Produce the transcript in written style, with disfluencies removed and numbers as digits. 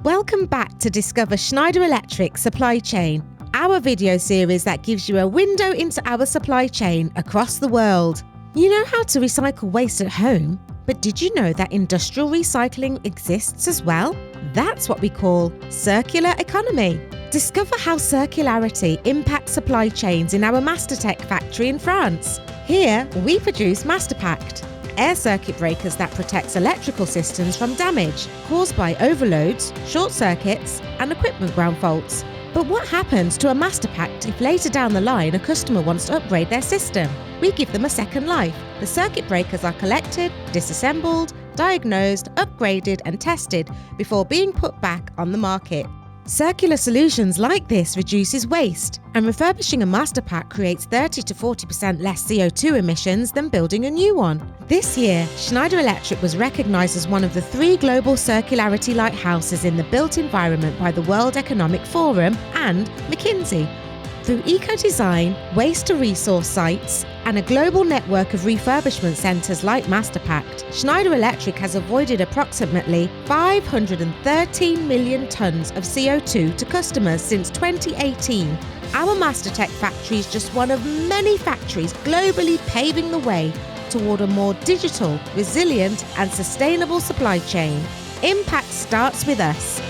Welcome back to Discover Schneider Electric's supply chain, our video series that gives you a window into our supply chain across the world. You know how to recycle waste at home, but did you know that industrial recycling exists as well? That's what we call circular economy. Discover how circularity impacts supply chains in our MasterTech Factory in France. Here, we produce MasterPact, air circuit breakers that protects electrical systems from damage caused by overloads, short circuits, and equipment ground faults. But what happens to a MasterPact if later down the line a customer wants to upgrade their system? We give them a second life. The circuit breakers are collected, disassembled, diagnosed, upgraded, and tested before being put back on the market. Circular solutions like this reduces waste, and refurbishing a MasterPact creates 30 to 40% less CO2 emissions than building a new one. This year, Schneider Electric was recognized as one of the 3 global circularity lighthouses in the built environment by the World Economic Forum and McKinsey. Through eco-design, waste-to-resource sites, and a global network of refurbishment centres like MasterPact, Schneider Electric has avoided approximately 513 million tonnes of CO2 to customers since 2018. Our MasterTech Factory is just one of many factories globally paving the way toward a more digital, resilient and sustainable supply chain. Impact starts with us.